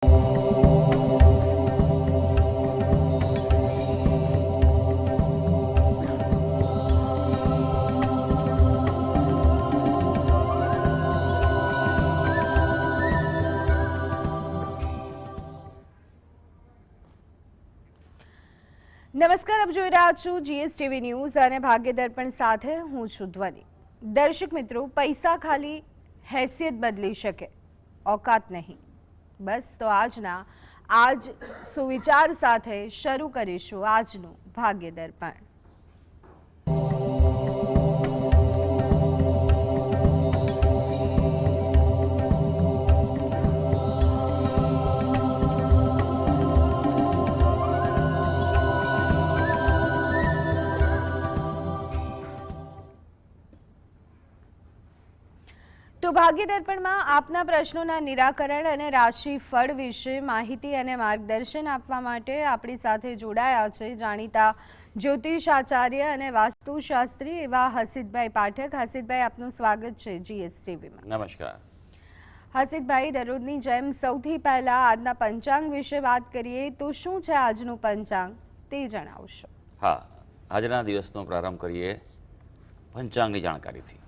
નમસ્કાર, આપ જોઈ રહ્યા છો જીએસટીવી ન્યૂઝ અને ભાગ્ય દર્પણ સાથે હું છું ધ્વનિ। દર્શક મિત્રો, પૈસા ખાલી હેસિયત બદલી શકે, औकात નહીં। બસ તો આજ સુવિચાર સાથે શરૂ કરીશું આજનું ભાગ્ય દર્પણ। તો ભાગ્ય દર્પણમાં આપના પ્રશ્નોના નિરાકરણ અને રાશિફળ વિશે માહિતી અને માર્ગદર્શન આપવા માટે આપણી સાથે જોડાયા છે જાણીતા જ્યોતિષ આચાર્ય અને વાસ્તુશાસ્ત્રી એવા હસીતભાઈ પાઠક। હસીતભાઈ, આપનું સ્વાગત છે જીએસટીવીમાં। નમસ્કાર હસીતભાઈ, દરરોજની જેમ સૌથી પહેલા આજના પંચાંગ વિશે વાત કરીએ તો શું છે આજનું પંચાંગ તે જણાવશો? હા, આજના દિવસનો પ્રારંભ કરીએ પંચાંગની જાણકારીથી।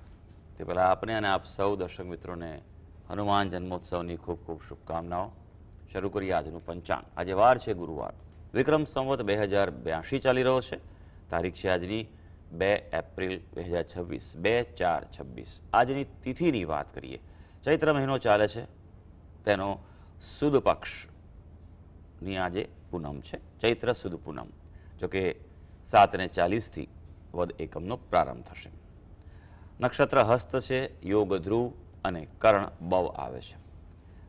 તે પહેલાં આપને અને આપ સૌ દર્શક મિત્રોને હનુમાન જન્મોત્સવની ખૂબ ખૂબ શુભકામનાઓ। શરૂ કરીએ આજનું પંચાંગ। આજે વાર છે ગુરુવાર, વિક્રમ સંવત 2082 ચાલી રહ્યો છે। તારીખ છે આજની 2 એપ્રિલ 2026, 2/4/26। આજની તિથિની વાત કરીએ, ચૈત્ર મહિનો ચાલે છે, તેનો સુદ પક્ષની આજે પૂનમ છે, ચૈત્ર સુદ પૂનમ। જોકે 7:40થી વદ એકમનો પ્રારંભ થશે। નક્ષત્ર હસ્ત છે, યોગ ધ્રુવ અને કર્ણ બવ આવે છે।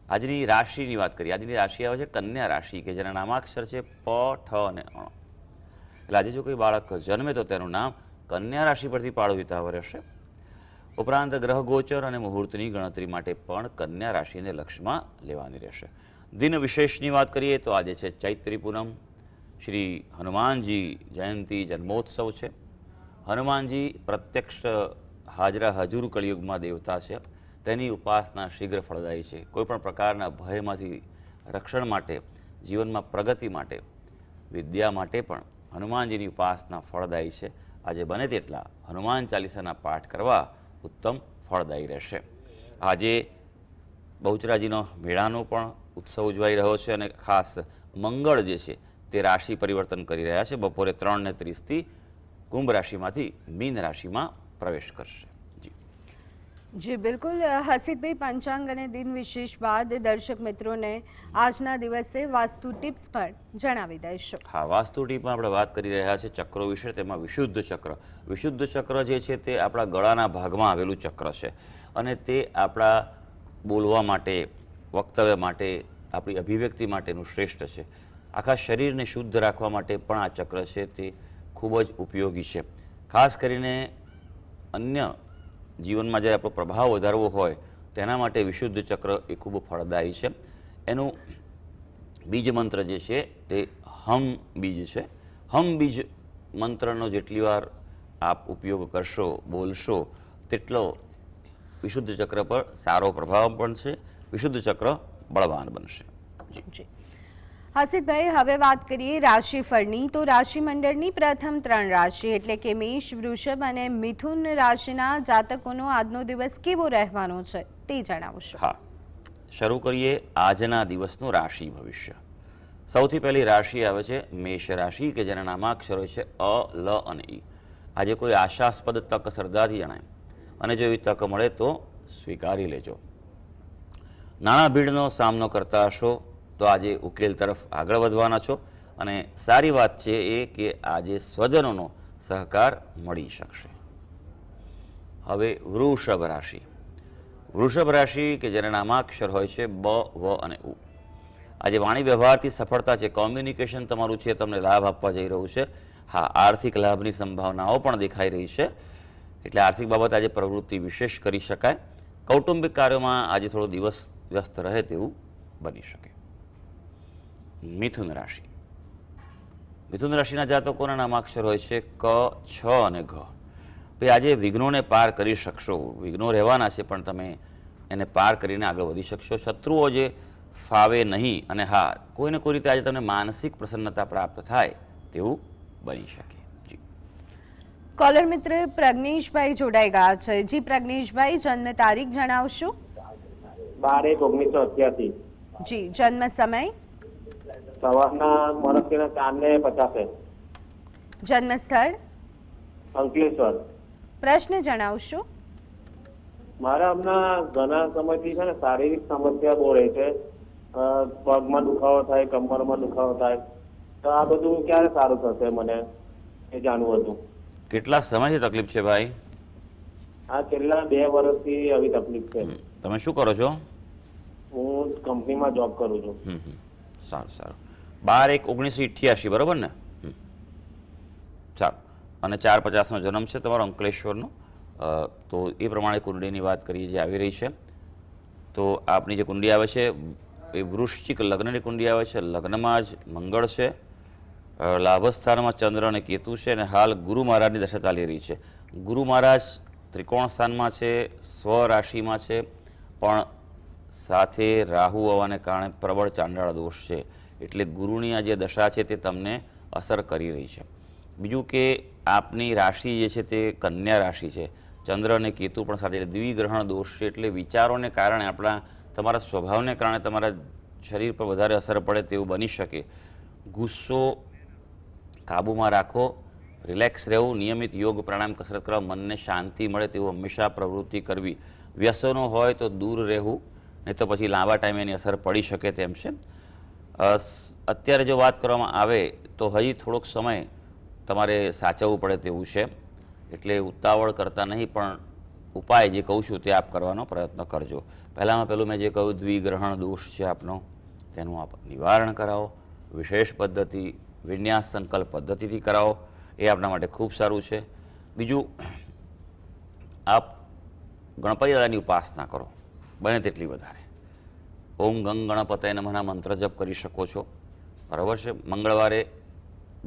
આજની રાશિની વાત કરીએ, આજની રાશિ આવે છે કન્યા રાશિ, કે જેના નામાક્ષર છે પ, ઠ અને અણ। એટલે આજે જો કોઈ બાળક જન્મે તો તેનું નામ કન્યા રાશિ પરથી પાડવું હિતાવહ રહેશે। ઉપરાંત ગ્રહ ગોચર અને મુહૂર્તની ગણતરી માટે પણ કન્યા રાશિને લક્ષમાં લેવાની રહેશે। દિન વિશેષની વાત કરીએ તો આજે છે ચૈત્રી પૂનમ, શ્રી હનુમાનજી જયંતિ જન્મોત્સવ છે। હનુમાનજી પ્રત્યક્ષ હાજરા હજુર કળિયુગમાં દેવતા છે, તેની ઉપાસના શીઘ્ર ફળદાયી છે। કોઈપણ પ્રકારના ભયમાંથી રક્ષણ માટે, જીવનમાં પ્રગતિ માટે, વિદ્યા માટે પણ હનુમાનજીની ઉપાસના ફળદાયી છે। આજે બને તેટલા હનુમાન ચાલીસાના પાઠ કરવા ઉત્તમ ફળદાયી રહેશે। આજે બહુચરાજીનો મેળાનો પણ ઉત્સવ ઉજવાઈ રહ્યો છે અને ખાસ મંગળ જે છે તે રાશિ પરિવર્તન કરી રહ્યા છે। બપોરે 3:30થી કુંભ રાશિમાંથી મીન રાશિમાં પ્રવેશ કરશે। જી બિલકુલ હસીતભાઈ, પંચાંગ અને દિન વિશેષ બાદ દર્શક મિત્રોને આજના દિવસે વાસ્તુ ટિપ્સ પણ જણાવી દઈશું। હા, વાસ્તુ ટીપમાં આપણે વાત કરી રહ્યા છીએ ચક્રો વિશે, તેમાં વિશુદ્ધ ચક્ર। વિશુદ્ધ ચક્ર જે છે તે આપણા ગળાના ભાગમાં આવેલું ચક્ર છે અને તે આપણા બોલવા માટે, વક્તવ્ય માટે, આપણી અભિવ્યક્તિ માટેનું શ્રેષ્ઠ છે। આખા શરીરને શુદ્ધ રાખવા માટે પણ આ ચક્ર છે તે ખૂબ જ ઉપયોગી છે। ખાસ કરીને અન્ય જીવનમાં જ્યારે આપણો પ્રભાવ વધારવો હોય તેના માટે વિશુદ્ધ ચક્ર એ ખૂબ ફળદાયી છે। એનું બીજ મંત્ર જે છે તે હમ બીજ છે। હમ બીજ મંત્રનો જેટલી વાર આપ ઉપયોગ કરશો, બોલશો, તેટલો વિશુદ્ધ ચક્ર પર સારો પ્રભાવ પણ છે, વિશુદ્ધ ચક્ર બળવાન બનશે। જી હસીતભાઈ, હવે વાત કરીએ રાશિફળની। તો રાશિમંડળની પ્રથમ 3 રાશિ એટલે કે મેષ, વૃષભ અને મિથુન રાશિના જાતકોનો આજનો દિવસ કેવો રહેવાનો છે તે જણાવશો? હા, શરૂ કરીએ આજના દિવસનું રાશિ ભવિષ્ય। સૌથી પહેલી રાશિ આવે છે મેષ રાશિ, કે જેના નામાક્ષરો છે અ, લ અને ઈ। આજે કોઈ આશાસ્પદ તક સરદારથી જણાય અને જો એવી તક મળે તો સ્વીકારી લેજો। નાણાં ભીડનો સામનો કરતા હશો તો આજે ઉકેલ તરફ આગળ વધવાના છો અને સારી વાત છે એ કે આજે સ્વજનોનો સહકાર મળી શકશે। હવે વૃષભ રાશિ। વૃષભ રાશિ કે જેના નામાક્ષર હોય છે બ, વ અને ઉ। આજે વાણી વ્યવહારથી સફળતા છે, કોમ્યુનિકેશન તમારું છે તમને લાભ આપવા જઈ રહ્યું છે। હા, આર્થિક લાભની સંભાવનાઓ પણ દેખાઈ રહી છે, એટલે આર્થિક બાબત આજે પ્રવૃત્તિ વિશેષ કરી શકાય। કૌટુંબિક કાર્યોમાં આજે થોડો દિવસ વ્યસ્ત રહે તેવું બની શકે। મિથુન રાશિ। મિથુન રાશિના જાતકોના નામાક્ષર હોય છે ક, છ અને ઘ। ભાઈ, આજે વિઘ્નોને પાર કરી શકશો। વિઘ્નો રહેવાના છે પણ તમે એને પાર કરીને આગળ વધી શકશો। શત્રુઓ જે ફાવે નહીં, અને હા, કોઈને કોઈ રીતે આજે તમને માનસિક પ્રસન્નતા પ્રાપ્ત થાય તેવું બની શકે. જી કોલર મિત્ર પ્રજ્ઞેશભાઈ જોડાઈ ગયા છે. જી પ્રજ્ઞેશભાઈ, જન્મ તારીખ જણાવશો? 12/1/1988. જી, જન્મ સમય? સવારના મળસ્તીના 4:50. જન્મ સ્થળ? અંકલેશ્વર. પ્રશ્ન જણાવશો? મારા હમણાં ઘણા સમયથી છે ને શારીરિક સમસ્યા બહુ રહે છે. પગમાં દુખાવો થાય, કમરમાં દુખાવો થાય. તો આ બધું ક્યારે સારું થશે મને એ જાણવું હતું. કેટલા સમયથી તકલીફ છે ભાઈ? આ છેલ્લા 2 વર્ષથી આવી તકલીફ છે. તમે શું કરો છો? હું કંપનીમાં જોબ કરું છું. સારું સારું. 12/1/1988 બરોબર ને? સારું. અને 4:50નો જન્મ છે તમારો, અંકલેશ્વરનો. તો એ પ્રમાણે કુંડળીની વાત કરીએ જે આવી રહી છે. તો આપની જે કુંડળી આવે છે એ વૃશ્ચિક લગ્નની કુંડળી આવે છે. લગ્નમાં જ મંગળ છે, લાભસ્થાનમાં ચંદ્ર અને કેતુ છે, અને હાલ ગુરુ મહારાજની દશા ચાલી રહી છે. ગુરુ મહારાજ ત્રિકોણ સ્થાનમાં છે, સ્વ રાશિમાં છે, પણ સાથે રાહુ હોવાને કારણે પ્રબળ ચાંડાળ દોષ છે. એટલે ગુરુની આ જે દશા છે તે તમને અસર કરી રહી છે. બીજું કે આપની રાશિ જે છે તે કન્યા રાશિ છે, ચંદ્ર અને કેતુ પણ સાથે, એટલે દ્વિગ્રહણ દોષ છે. એટલે વિચારોને કારણે તમારા સ્વભાવને કારણે તમારા શરીર પર વધારે અસર પડે તેવું બની શકે. ગુસ્સો કાબૂમાં રાખો, રિલેક્સ રહેવું, નિયમિત યોગ પ્રાણાયામ કસરત કરવા, મનને શાંતિ મળે તેવું હંમેશા પ્રવૃત્તિ કરવી. વ્યસનો હોય તો દૂર રહેવું, નહીં તો પછી લાંબા ટાઈમે એની અસર પડી શકે તેમ છે. અત્યારે જો વાત કરવામાં આવે તો હજી થોડોક સમય તમારે સાચવવું પડે તેવું છે. એટલે ઉતાવળ કરતા નહીં, પણ ઉપાય જે કહું છું તે આપ કરવાનો પ્રયત્ન કરજો. પહેલાં મેં જે કહ્યું દ્વિગ્રહણ દોષ છે આપનો, તેનું આપ નિવારણ કરાવો. વિશેષ પદ્ધતિ વિન્યાસ સંકલ્પ પદ્ધતિથી કરાવો, એ આપણા માટે ખૂબ સારું છે. બીજું, આપ ગણપતિ દાદાની ઉપાસના કરો બને તેટલી વધારે. ઓમ ગંગ ગણપતય નમઃના મંત્ર જપ કરી શકો છો, બરાબર છે. મંગળવારે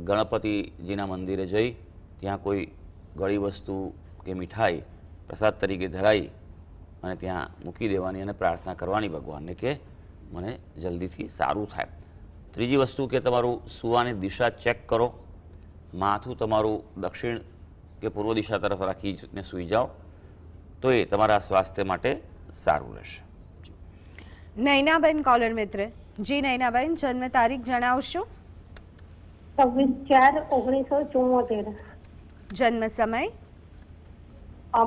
ગણપતિજીના મંદિરે જઈ ત્યાં કોઈ ગળી વસ્તુ કે મીઠાઈ પ્રસાદ તરીકે ધરાઈ અને ત્યાં મૂકી દેવાની અને પ્રાર્થના કરવાની ભગવાનને કે મને જલ્દીથી સારું થાય. ત્રીજી વસ્તુ કે તમારું સૂવાની દિશા ચેક કરો. માથું તમારું દક્ષિણ કે પૂર્વ દિશા તરફ રાખીને સૂઈ જાઓ તો એ તમારા સ્વાસ્થ્ય માટે સારું રહેશે. નૈનાબેન કોલર મિત્ર. જી નૈનાબેન, જન્મ તારીખ જણાવશો? 26/4/1974. જન્મ સમય?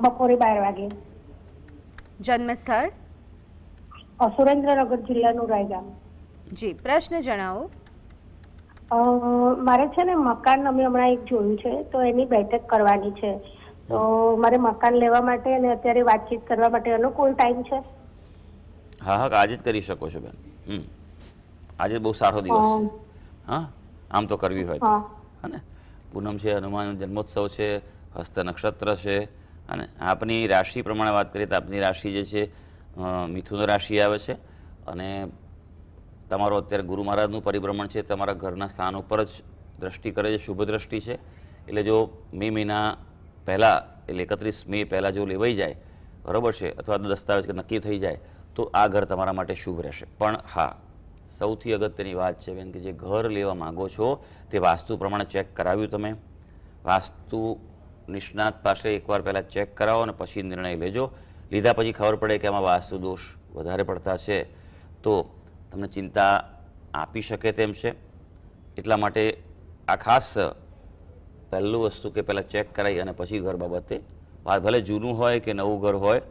બપોરે 12 વાગે. જન્મ સ્થળ? સુરેન્દ્રનગર જિલ્લાનું રાયગામ. જી, પ્રશ્ન જણાવો. મારે છે ને મકાન અમે હમણાં એક જોયું છે, તો એની બેઠક કરવાની છે. તો મારે મકાન લેવા માટે અને અત્યારે વાતચીત કરવા માટે એનો કોઈ ટાઈમ છે? હા હા, આજે જ કરી શકો છો બેન. આજે બહુ સારો દિવસ છે. હા, આમ તો કરવી હોય તો. હા ને, પૂનમ છે, હનુમાન જન્મોત્સવ છે, હસ્ત નક્ષત્ર છે. અને આપની રાશિ પ્રમાણે વાત કરીએ તો આપની રાશિ જે છે મિથુન રાશિ આવે છે. અને તમારો અત્યારે ગુરુ મહારાજનું પરિભ્રમણ છે, તમારા ઘરના સ્થાન ઉપર જ દ્રષ્ટિ કરે છે, શુભ દ્રષ્ટિ છે. એટલે જો મે મહિના પહેલાં, એટલે 31 મે પહેલાં જો લેવાઈ જાય, બરાબર છે, અથવા દસ્તાવેજ નક્કી થઈ જાય તો આ ઘર તમારા માટે શુભ રહેશે. પણ હા, સૌથી અગત્યની વાત છે બેન કે જે ઘર લેવા માગો છો તે વાસ્તુ પ્રમાણે ચેક કરાવ્યું તમે? વાસ્તુ નિષ્ણાત પાસે એકવાર પહેલાં ચેક કરાવો અને પછી નિર્ણય લેજો. લીધા પછી ખબર પડે કે આમાં વાસ્તુ દોષ વધારે પડતા છે તો તમને ચિંતા આપી શકે તેમ છે. એટલા માટે આ ખાસ પહેલું વસ્તુ કે પહેલાં ચેક કરાવી અને પછી ઘર બાબતે વાત, ભલે જૂનું હોય કે નવું ઘર હોય,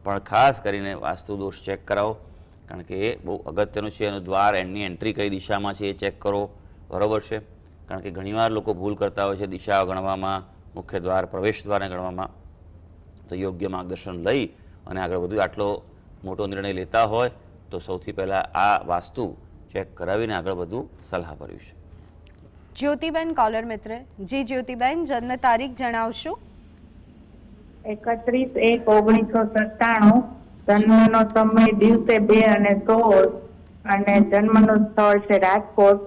પણ ખાસ કરીને વાસ્તુ દોષ ચેક કરાવો. કારણ કે એ બહુ અગત્યનું છે. એનું દ્વાર, એની એન્ટ્રી કઈ દિશામાં છે એ ચેક કરો, બરાબર છે. કારણ કે ઘણીવાર લોકો ભૂલ કરતા હોય છે દિશા ગણવામાં, મુખ્ય દ્વાર, પ્રવેશ દ્વારને ગણવામાં. તો યોગ્ય માર્ગદર્શન લઈ અને આગળ વધુ આટલો મોટો નિર્ણય લેતા હોય તો સૌથી પહેલાં આ વાસ્તુ ચેક કરાવીને આગળ વધુ સલાહ ભર્યું છે. જ્યોતિબેન કોલર મિત્ર. જી જ્યોતિબેન, જન્મ તારીખ જણાવશો? 31/1/1997. જન્મનો સમય દિવસે 2:16 અને જન્મનું સ્થળ છે રાજકોટ.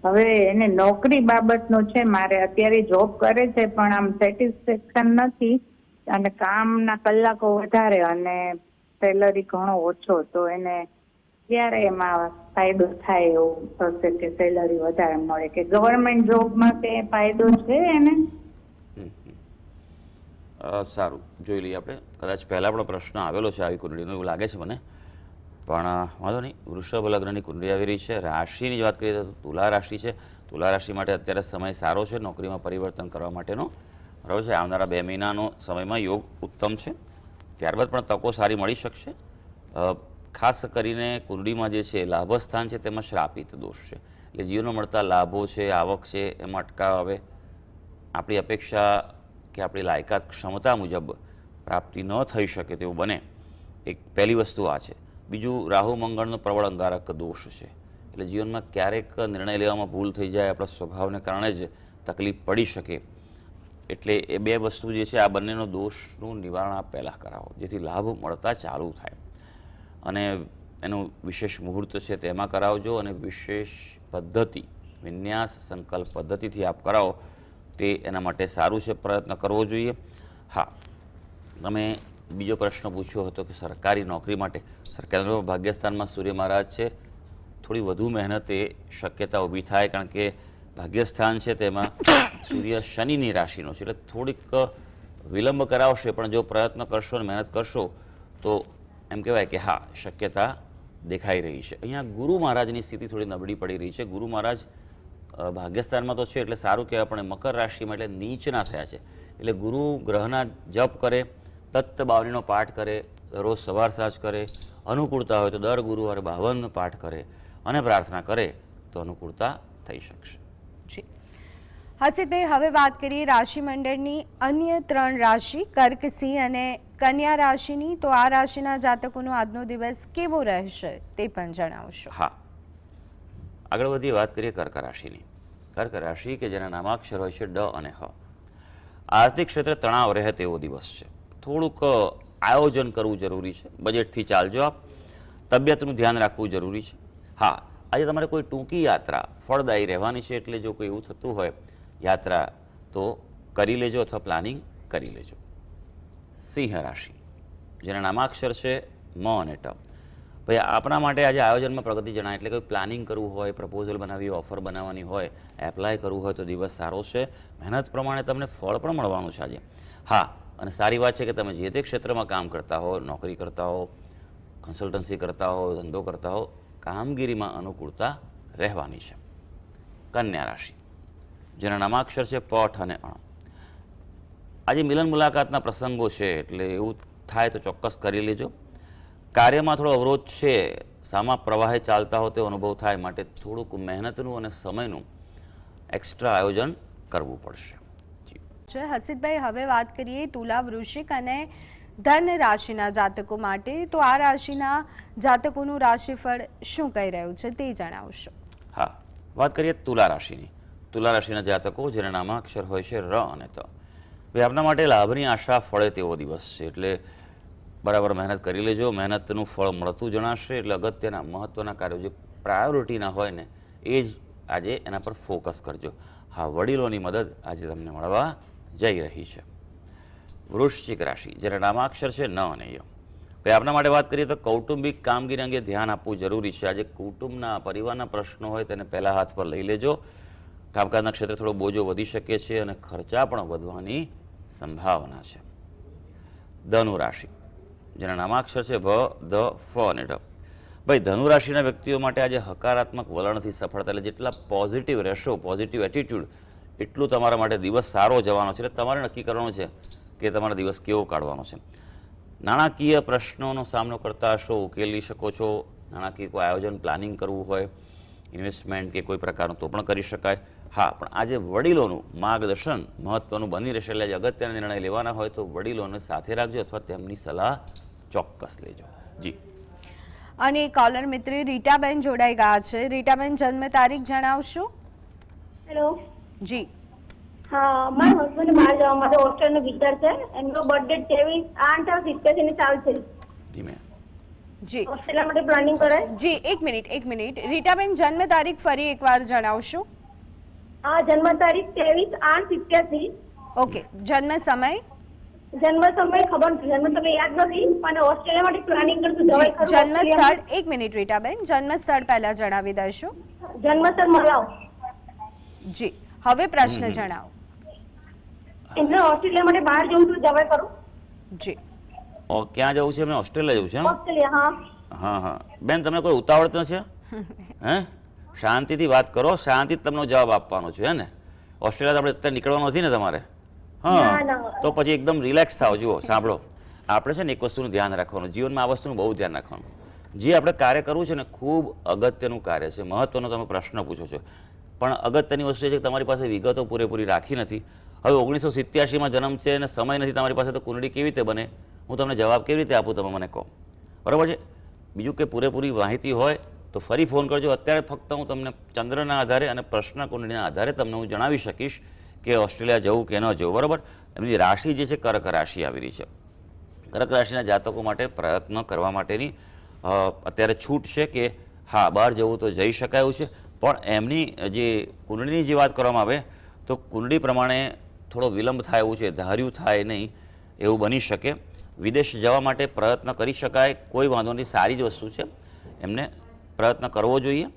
હવે એને નોકરી બાબતનું છે. મારે અત્યારે જોબ કરે છે પણ આમ સેટિસ્ફેક્શન નથી અને કામના કલાકો વધારે અને સેલરી ઘણો ઓછો. તો એને ક્યારે એમાં ફાયદો થાય એવું થશે કે સેલરી વધારે મળે કે ગવર્મેન્ટ જોબમાં કે ફાયદો છે એને? સારું, જોઈ લઈએ આપણે. કદાચ પહેલાં પણ પ્રશ્ન આવેલો છે આવી કુંડળીનો એવું લાગે છે મને, પણ વાંધો નહીં. વૃષભ લગ્નની કુંડળી આવી રહી છે. રાશિની વાત કરીએ તો તુલા રાશિ છે. તુલા રાશિ માટે અત્યારે સમય સારો છે નોકરીમાં પરિવર્તન કરવા માટેનો. બરાબર છે. આવનારા 2 મહિનાનો સમયમાં યોગ ઉત્તમ છે. ત્યારબાદ પણ તકો સારી મળી શકશે. ખાસ કરીને કુંડળીમાં જે છે લાભ સ્થાન છે તેમાં શ્રાપિત દોષ છે, એટલે જીવનમાં મળતા લાભો છે, આવક છે, એમાં અટકાવ આવે. આપણી અપેક્ષા કે આપણી લાયકાત ક્ષમતા મુજબ પ્રાપ્તિ ન થઈ શકે તેવું બને, એક પહેલી વસ્તુ આ છે. બીજું, રાહુ મંગળનો પ્રબળ અંગારક દોષ છે, એટલે જીવનમાં ક્યારેક નિર્ણય લેવામાં ભૂલ થઈ જાય, આપણા સ્વભાવને કારણે જ તકલીફ પડી શકે. એટલે એ 2 વસ્તુ જે છે આ બંનેનો દોષનું નિવારણ આપ પહેલાં કરાવો, જેથી લાભ મળતા ચાલુ થાય. અને એનું વિશેષ મુહૂર્ત છે તેમાં કરાવજો, અને વિશેષ પદ્ધતિ, વિન્યાસ સંકલ્પ પદ્ધતિથી આપ કરાવો તે એના માટે સારું છે. પ્રયત્ન કરવો જોઈએ. હા, તમે બીજો પ્રશ્ન પૂછ્યો હતો કે સરકારી નોકરી માટે. સરકારી ભાગ્યસ્થાનમાં સૂર્ય મહારાજ છે. થોડી વધુ મહેનતે શક્યતા ઊભી થાય, કારણ કે ભાગ્યસ્થાન છે તેમાં સૂર્ય શનિની રાશિનો છે, એટલે થોડીક વિલંબ કરાવશે. પણ જો પ્રયત્ન કરશો અને મહેનત કરશો તો એમ કહેવાય કે હા, શક્યતા દેખાઈ રહી છે. અહીંયા ગુરુ મહારાજની સ્થિતિ થોડી નબળી પડી રહી છે. ગુરુ મહારાજ ભાગ્યસ્થાનમાં તો છે એટલે સારું કહેવાય, પણ મકર રાશિમાં એટલે નીચના થયા છે. એટલે ગુરુ ગ્રહના જપ કરે, તત્ત બાવનીનો પાઠ કરે, રોજ સવાર સાંજ કરે, અનુકૂળતા હોય તો દર ગુરુવારે 52 પાઠ કરે અને પ્રાર્થના કરે તો અનુકૂળતા થઈ શકશે. જી હર્ષિતભાઈ, હવે વાત કરીએ રાશિ મંડળની અન્ય 3 રાશિ કર્ક, સિંહ અને કન્યા રાશિની. તો આ રાશિના જાતકોનો આજનો દિવસ કેવો રહેશે તે પણ જણાવશો. હા, આગળ વધી વાત કરીએ કર્ક રાશિની. કર્ક રાશિ કે જેના નામાક્ષર હોય છે ડ અને હ. આર્થિક ક્ષેત્રે તણાવ રહે તેવો દિવસ છે. થોડુંક આયોજન કરવું જરૂરી છે. બજેટથી ચાલજો આપ. તબિયતનું ધ્યાન રાખવું જરૂરી છે. હા, આજે તમારે કોઈ ટૂંકી યાત્રા ફળદાયી રહેવાની છે, એટલે જો કોઈ એવું થતું હોય યાત્રા તો કરી લેજો અથવા પ્લાનિંગ કરી લેજો. સિંહ રાશિ જેના નામાક્ષર છે મ અને ટ. ભાઈ, આપણા માટે આજે આયોજનમાં પ્રગતિ જણાય, એટલે કોઈ પ્લાનિંગ કરવું હોય, પ્રપોઝલ બનાવવી, ઓફર બનાવવાની હોય, એપ્લાય કરવું હોય તો દિવસ સારો છે. મહેનત પ્રમાણે તમને ફળ પણ મળવાનું છે આજે. હા, અને સારી વાત છે કે તમે જે તે ક્ષેત્રમાં કામ કરતા હો, નોકરી કરતા હો, કન્સલ્ટન્સી કરતા હો, ધંધો કરતા હો, કામગીરીમાં અનુકૂળતા રહેવાની છે. કન્યા રાશિ જેના નામાક્ષર છે પઠ અને અણ. આજે મિલન મુલાકાતના પ્રસંગો છે, એટલે એવું થાય તો ચોક્કસ કરી લેજો. કાર્યમાં થોડો અવરોધ છે, સામા પ્રવાહે ચાલતા હો તેવો અનુભવ થાય, માટે થોડુંક મહેનતનું અને સમયનું એક્સ્ટ્રા આયોજન કરવું પડશે. હર્ષિતભાઈ, હવે વાત કરીએ તુલા, વૃશ્ચિક અને ધન રાશિના જાતકો માટે. તો આ રાશિના જાતકોનું રાશિફળ શું કહી રહ્યું છે તે જણાવશો. હા, વાત કરીએ તુલા રાશિની. તુલા રાશિના જાતકો જેના નામાક્ષર હોય છે ર અને ત. ભાઈ, આપના માટે લાભની આશા ફળે તેવો દિવસ છે, એટલે બરાબર મહેનત કરી લેજો. મહેનતનું ફળ મળતું જણાશે. એટલે અગત્યના મહત્ત્વના કાર્યો જે પ્રાયોરિટીના હોય ને એ જ આજે એના પર ફોકસ કરજો. હા, વડીલોની મદદ આજે તમને મળવા જઈ રહી છે. વૃશ્ચિક રાશિ જેના નામાક્ષર છે ન અને ય. ભાઈ, આપના માટે વાત કરીએ તો કૌટુંબિક કામગીરી અંગે ધ્યાન આપવું જરૂરી છે. આજે કુટુંબના, પરિવારના પ્રશ્નો હોય તેને પહેલા હાથ પર લઈ લેજો. કામકાજના ક્ષેત્રે થોડો બોજો વધી શકે છે અને ખર્ચા પણ વધવાની સંભાવના છે. ધનુ રાશિ જેના નામાક્ષર છે ભ, ધ, ફ અને ઢ. ભાઈ, ધનુ રાશિના વ્યક્તિઓ માટે આજે હકારાત્મક વલણથી સફળતા, એટલે જેટલા પોઝિટિવ રહેશો, પોઝિટિવ એટીટ્યુડ, એટલું તમારા માટે દિવસ સારો જવાનો છે. એટલે તમારે નક્કી કરવાનું છે કે તમારો દિવસ કેવો કાઢવાનો છે. નાણાકીય પ્રશ્નોનો સામનો કરતા હશો, ઉકેલી શકો છો. નાણાકીય કોઈ આયોજન, પ્લાનિંગ કરવું હોય, ઇન્વેસ્ટમેન્ટ કે કોઈ પ્રકારનું, તો પણ કરી શકાય. હા, પણ આજે વડીલોનું માર્ગદર્શન મહત્ત્વનું બની રહેશે. એટલે આજે અગત્યના નિર્ણય લેવાના હોય તો વડીલોને સાથે રાખજો અથવા તેમની સલાહ ચોક્કસ લેજો. જી. અને કોલર મિત્ર રીટાબેન જોડાઈ ગયા છે. રીટાબેન, જન્મ તારીખ જણાવશો. હેલો. જી. હા, મારા હસબન્ડ બહાર જવા માટે હોસ્ટેલનો વિચાર છે. એમનો બર્થડે 23/8/87 ની સાલ છે. જી મેમ. જી. હોસ્ટેલ માટે પ્લાનિંગ કરે. જી, એક મિનિટ. રીટાબેન, જન્મ તારીખ ફરી એકવાર જણાવશો. હા, જન્મ તારીખ 23/8/87. ઓકે. જન્મ સમય જન્મ સમય ખબર નથી, જન્મ સમય યાદ નથી, પણ ઓસ્ટ્રેલિયા માટે પ્લાનિંગ કરતું જવાય ખરું? જન્મ ઓસ્ટ્રેલિયામાં? સ્થળ, એક મિનિટ રીટાબેન, જન્મ સ્થળ પહેલા જણાવી દઈશું. જન્મસ્થળ મલાવ. જી, હવે પ્રશ્ન જણાવો. એમને ઓસ્ટ્રેલિયા માટે બહાર જવું તો જવાય ખરું? જી, ક્યાં જવું છે એમને? ઓસ્ટ્રેલિયા જવું છે એમ? ઓસ્ટ્રેલિયા, હા. હા હા બેન, તમને કોઈ ઉતાવળ તો છે? હે, શાંતિથી વાત કરો, શાંતિથી તમને જવાબ આપવાનો છે, હે ને? ઓસ્ટ્રેલિયા આપણે અત્યારે નીકળવાનું નથી ને તમારે? હા, ના. તો પછી એકદમ રિલેક્સ થાવ. જુઓ, સાંભળો, આપણે છે ને એક વસ્તુનું ધ્યાન રાખવાનું, જીવનમાં આ વસ્તુનું બહુ ધ્યાન રાખવાનું. જે આપણે કાર્ય કરવું છે ને, ખૂબ અગત્યનું કાર્ય છે, મહત્વનો તમે પ્રશ્ન પૂછો છો, પણ અગત્યની વસ્તુ એ છે કે તમારી પાસે વિગતો પૂરેપૂરી રાખી નથી. હવે 1987માં જન્મ છે અને સમય નથી તમારી પાસે, તો કુંડળી કેવી રીતે બને? હું તમને જવાબ કેવી રીતે આપું, તમે મને કહો. બરાબર છે? બીજું કે પૂરેપૂરી માહિતી હોય તો ફરી ફોન કરજો. અત્યારે ફક્ત હું તમને ચંદ્રના આધારે અને પ્રશ્ન કુંડળીના આધારે તમને હું જણાવી શકીશ કે ઓસ્ટ્રેલિયા જવું કે ન જવું. બરાબર? એમની રાશિ જે છે કર્ક રાશિ આવી રહી છે. કર્ક રાશિના જાતકો માટે પ્રયત્ન કરવા માટેની અત્યારે છૂટ છે કે હા, બહાર જવું તો જઈ શકાય એવું છે, પણ એમની જે કુંડળીની જે વાત કરવામાં આવે તો કુંડળી પ્રમાણે થોડો વિલંબ થાય એવું છે, ધાર્યું થાય નહીં એવું બની શકે. વિદેશ જવા માટે પ્રયત્ન કરી શકાય, કોઈ વાંધો નહીં, સારી જ વસ્તુ છે, એમને પ્રયત્ન કરવો જોઈએ,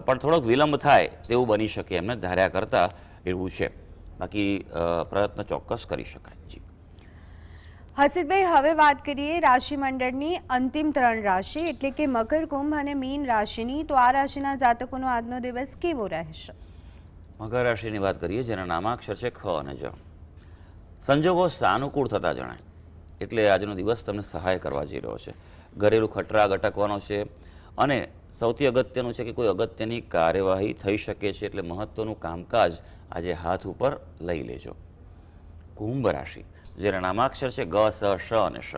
પણ થોડોક વિલંબ થાય તેવું બની શકે એમને ધાર્યા કરતાં એવું છે. બાકી પ્રયત્ન ચોક્કસ કરી શકાય. જી હસીબભાઈ, હવે વાત કરીએ રાશિ મંડળની અંતિમ 3 રાશિ એટલે કે મકર, કુંભ અને મીન રાશિની. તો આ રાશિના જાતકોનો આજનો દિવસ કેવો રહેશે? મકર રાશિની વાત કરીએ, જેના નામાક્ષર છે ખ અને જ. સંજોગો સાનુકૂળ થતા જણાય એટલે આજનો દિવસ તમને સહાય કરવા જઈ રહ્યો છે. ઘરેલું ખટરાગ અટકવાનો છે અને સૌથી અગત્યનું છે કે કોઈ અગત્યની કાર્યવાહી થઈ શકે છે, એટલે મહત્વનું કામકાજ આજે હાથ ઉપર લઈ લેજો. કુંભ રાશિ, જેના નામાક્ષર છે ગ, સ, શ અને શ.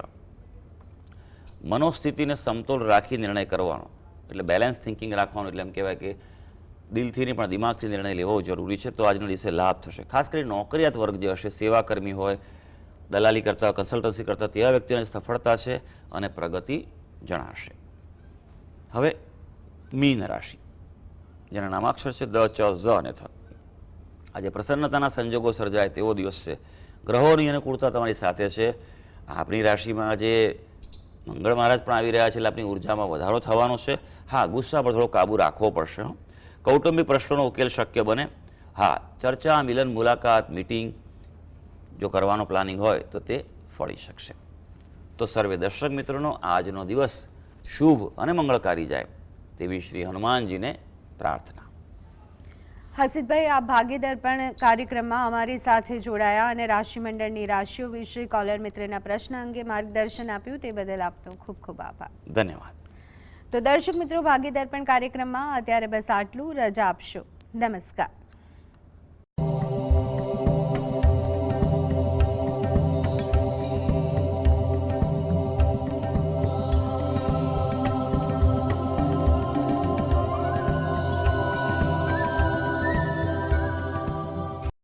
મનોસ્થિતિને સમતોલ રાખી નિર્ણય કરવાનો, એટલે બેલેન્સ થિંકિંગ રાખવાનું. એટલે એમ કહેવાય કે દિલથી નહીં પણ દિમાગથી નિર્ણય લેવો જરૂરી છે. તો આજના દિવસે લાભ થશે. ખાસ કરી નોકરિયાત વર્ગ જે હશે, સેવાકર્મી હોય, દલાલી કરતા, કન્સલ્ટન્સી કરતા, તેવા વ્યક્તિઓને સફળતા છે અને પ્રગતિ જણાશે. હવે મીન રાશિ, જેના નામાક્ષર છે દ, ચ, ઝ અને થ. આજે પ્રસન્નતાના સંજોગો સર્જાય તેવો દિવસ છે. ગ્રહોની અનુકૂળતા તમારી સાથે છે. આપણી રાશિમાં આજે મંગળ મહારાજ પણ આવી રહ્યા છે, એટલે આપણી ઉર્જામાં વધારો થવાનો છે. હા, ગુસ્સા પર થોડો કાબુ રાખવો પડશે. કૌટુંબિક પ્રશ્નોનો ઉકેલ શક્ય બને. હા, ચર્ચા, મિલન, મુલાકાત, મીટિંગ જો કરવાનો પ્લાનિંગ હોય તો તે ફળી શકશે. તો સર્વે દર્શક મિત્રોનો આજનો દિવસ શુભ અને મંગળકારી જાય તેવી શ્રી હનુમાનજીને પ્રાર્થના. હસીબભાઈ, આ ભાગ્ય દર્પણ કાર્યક્રમમાં અમારી સાથે જોડાયા અને રાશિ મંડળની રાશિઓ વિશે કોલર મિત્રના પ્રશ્ન અંગે માર્ગદર્શન આપ્યું તે બદલ આપનો ખૂબ ખૂબ આભાર. ધન્યવાદ. તો દર્શક મિત્રો, ભાગ્ય દર્પણ કાર્યક્રમમાં અત્યારે બસ આટલું. રજા આપશો. નમસ્કાર.